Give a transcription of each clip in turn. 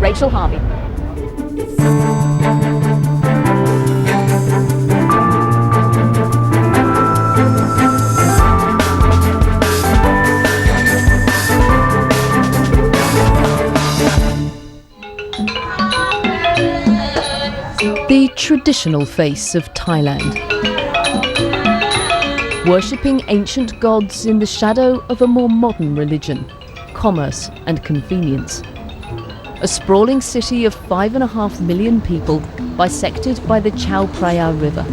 Rachel Harvey. The traditional face of Thailand. Worshipping ancient gods in the shadow of a more modern religion, commerce and convenience. A sprawling city of 5.5 million people bisected by the Chao Phraya River.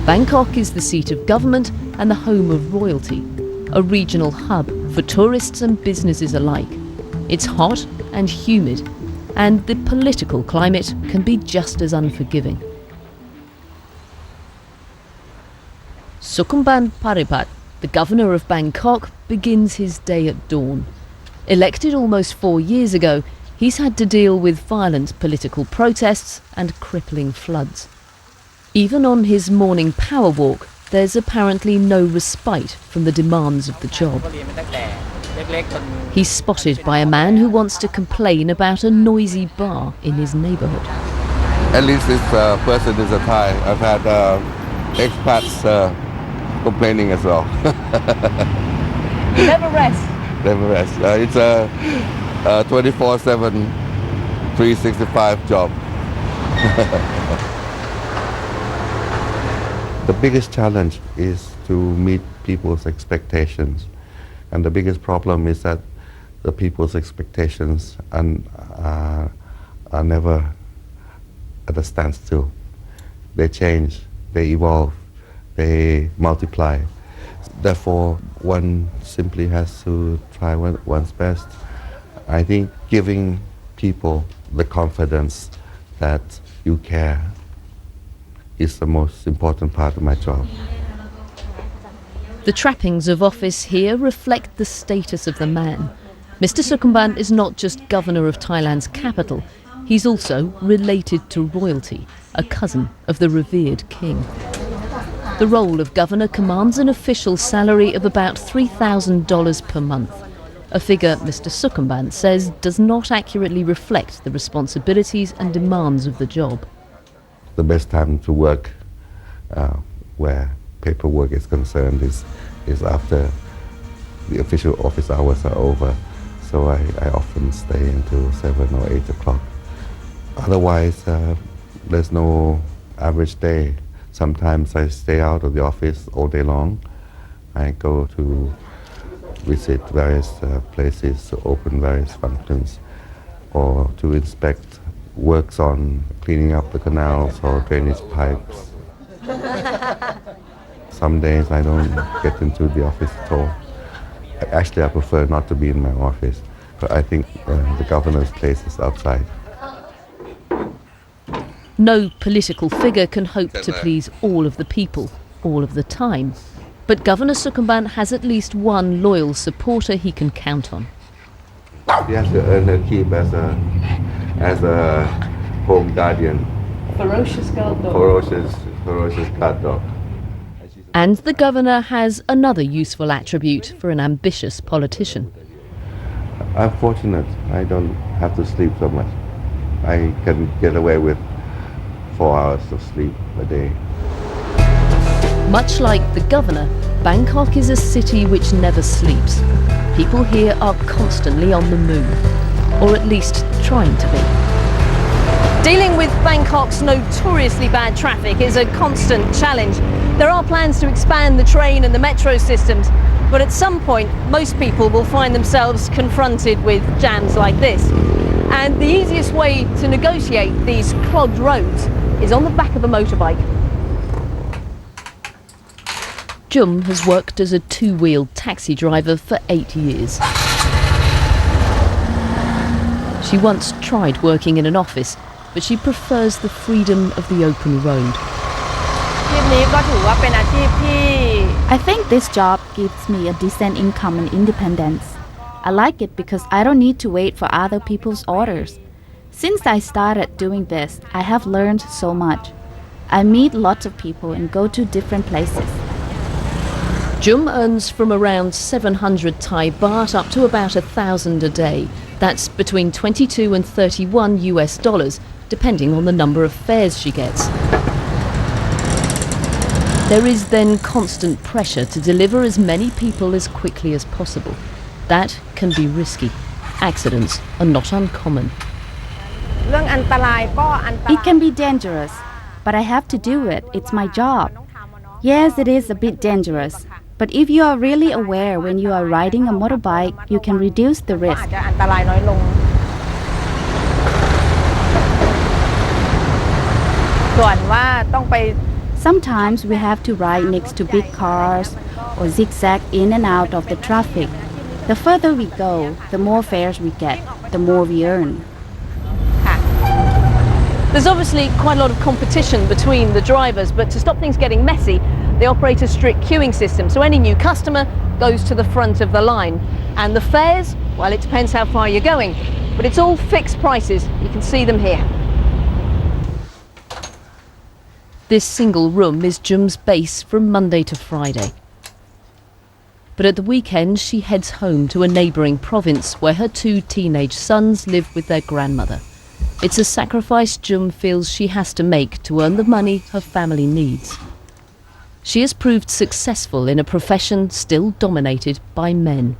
Bangkok is the seat of government and the home of royalty, a regional hub for tourists and businesses alike. It's hot and humid, and the political climate can be just as unforgiving. Sukhumban Paripat, the governor of Bangkok, begins his day at dawn. Elected almost 4 years ago, he's had to deal with violent political protests and crippling floods. Even on his morning power walk, there's apparently no respite from the demands of the job. He's spotted by a man who wants to complain about a noisy bar in his neighbourhood. At least this person is a Thai. I've had expats complaining as well. Never rest. Never rest. It's a 24/7, 365 job. The biggest challenge is to meet people's expectations. And the biggest problem is that the people's expectations are never at a standstill. They change, they evolve, they multiply. Therefore, one simply has to try one's best. I think giving people the confidence that you care is the most important part of my job. The trappings of office here reflect the status of the man. Mr. Sukhumban is not just governor of Thailand's capital, he's also related to royalty, a cousin of the revered king. The role of governor commands an official salary of about $3,000 per month, a figure Mr. Sukhumban says does not accurately reflect the responsibilities and demands of the job. The best time to work where paperwork is concerned is after the official office hours are over. So I often stay until 7 or 8 o'clock. Otherwise, there's no average day. Sometimes I stay out of the office all day long. I go to visit various places, to open various functions, or to inspect works on cleaning up the canals or drainage pipes. Some days I don't get into the office at all. Actually, I prefer not to be in my office, but I think the governor's place is outside. No political figure can hope to please all of the people, all of the time. But Governor Sukhumban has at least one loyal supporter he can count on. He has to earn her keep as a home guardian. Ferocious guard dog. Ferocious guard dog. And the governor has another useful attribute for an ambitious politician. I'm fortunate. I don't have to sleep so much. I can get away with 4 hours of sleep a day. Much like the governor, Bangkok is a city which never sleeps. People here are constantly on the move, or at least trying to be. Dealing with Bangkok's notoriously bad traffic is a constant challenge. There are plans to expand the train and the metro systems, but at some point, most people will find themselves confronted with jams like this. And the easiest way to negotiate these clogged roads is on the back of a motorbike. Jum has worked as a two-wheeled taxi driver for 8 years. She once tried working in an office, but she prefers the freedom of the open road. I think this job gives me a decent income and independence. I like it because I don't need to wait for other people's orders. Since I started doing this, I have learned so much. I meet lots of people and go to different places. Jum earns from around 700 Thai baht up to about 1,000 a day, That's between 22 and 31 US dollars, depending on the number of fares she gets. There is then constant pressure to deliver as many people as quickly as possible. That can be risky. Accidents are not uncommon. It can be dangerous, but I have to do it. It's my job. Yes, it is a bit dangerous, but if you are really aware when you are riding a motorbike, you can reduce the risk. Sometimes we have to ride next to big cars or zigzag in and out of the traffic. The further we go, the more fares we get, the more we earn. There's obviously quite a lot of competition between the drivers, but to stop things getting messy, they operate a strict queuing system. So any new customer goes to the front of the line. And the fares, well, it depends how far you're going, but it's all fixed prices. You can see them here. This single room is Jum's base from Monday to Friday. But at the weekend, she heads home to a neighbouring province where her 2 teenage sons live with their grandmother. It's a sacrifice Jum feels she has to make to earn the money her family needs. She has proved successful in a profession still dominated by men.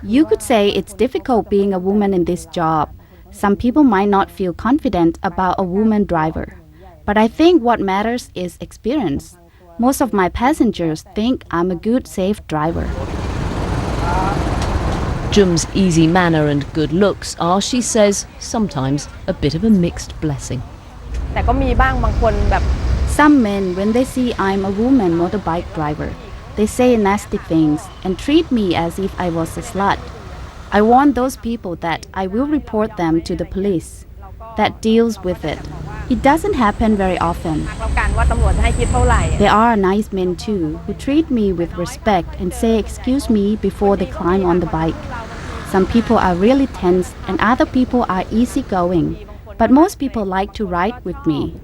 You could say it's difficult being a woman in this job. Some people might not feel confident about a woman driver. But I think what matters is experience. Most of my passengers think I'm a good, safe driver. Jum's easy manner and good looks are, she says, sometimes a bit of a mixed blessing. Some men, when they see I'm a woman motorbike driver, they say nasty things and treat me as if I was a slut. I warn those people that I will report them to the police. That deals with it. It doesn't happen very often. There are nice men too who treat me with respect and say excuse me before they climb on the bike. Some people are really tense and other people are easygoing, but most people like to ride with me.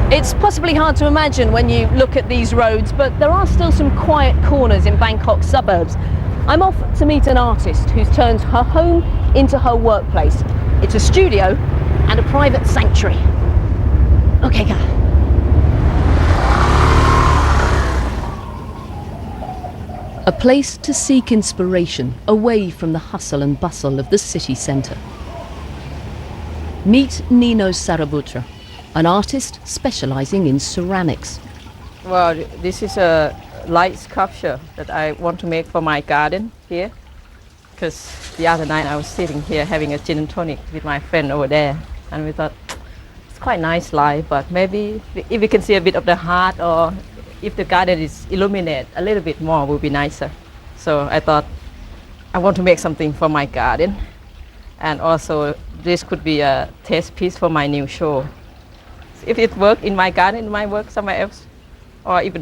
It's possibly hard to imagine when you look at these roads, but there are still some quiet corners in Bangkok's suburbs. I'm off to meet an artist who's turned her home into her workplace. It's a studio and a private sanctuary. Okay, go. A place to seek inspiration away from the hustle and bustle of the city centre. Meet Nino Sarabutra, an artist specialising in ceramics. Well, this is a light sculpture that I want to make for my garden here. Because the other night I was sitting here having a gin and tonic with my friend over there, and we thought it's quite nice light, but maybe if we can see a bit of the heart, or if the garden is illuminated a little bit more, would be nicer. So I thought I want to make something for my garden, and also this could be a test piece for my new show. If it works in my garden, it might work somewhere else, or if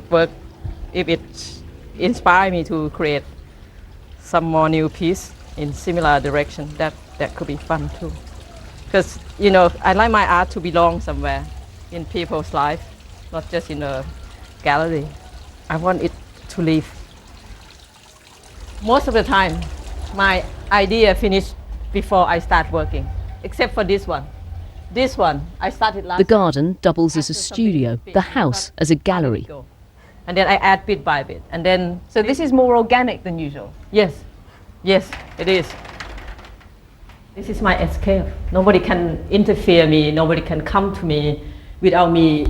it inspires me to create some more new piece in similar direction, that could be fun too. Because, you know, I like my art to belong somewhere in people's life, not just in a gallery. I want it to live. Most of the time, my idea finished before I start working, except for this one. This one, I started last. The garden doubles as a studio, the house as a gallery. And then I add bit by bit, and then... So this is more organic than usual? Yes, it is. This is my escape. Nobody can interfere me, nobody can come to me without me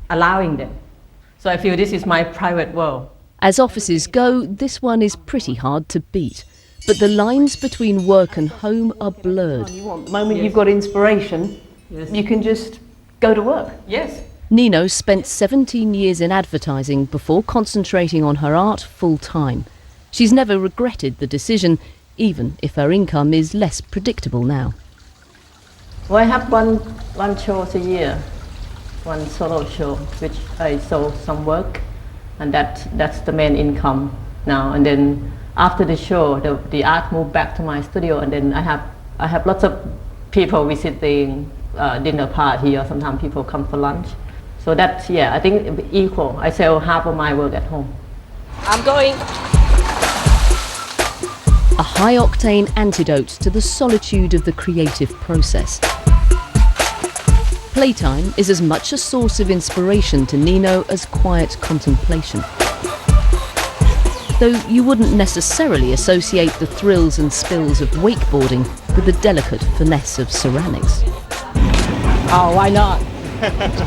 allowing them. So I feel this is my private world. As offices go, this one is pretty hard to beat. But the lines between work and home are blurred. The moment you've got inspiration, you can just go to work. Yes. Nino spent 17 years in advertising before concentrating on her art full-time. She's never regretted the decision, even if her income is less predictable now. Well, I have one show a year, one solo show, which I sold some work, and that's the main income now. And then after the show, the art moved back to my studio, and then I have lots of people visiting dinner party, or sometimes people come for lunch. So that's, I think equal. I sell half of my work at home. I'm going. a high-octane antidote to the solitude of the creative process. Playtime is as much a source of inspiration to Nino as quiet contemplation. Though you wouldn't necessarily associate the thrills and spills of wakeboarding with the delicate finesse of ceramics. Oh, why not?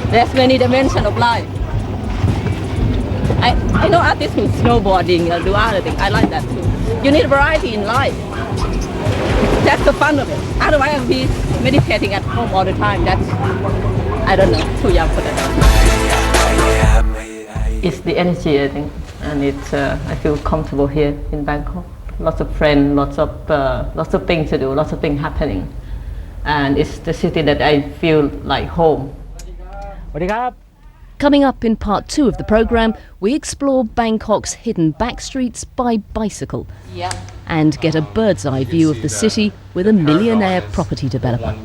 There's many dimensions of life. I know artists who snowboarding or do other things. I like that too. You need variety in life. That's the fun of it. Otherwise I'll be meditating at home all the time. That's, I don't know, too young for that. It's the energy, I think. And it's, I feel comfortable here in Bangkok. Lots of friends, lots of things to do, lots of things happening. And it's the city that I feel like home. Coming up in part 2 of the programme, we explore Bangkok's hidden backstreets by bicycle and get a bird's eye view of the city with a millionaire property developer.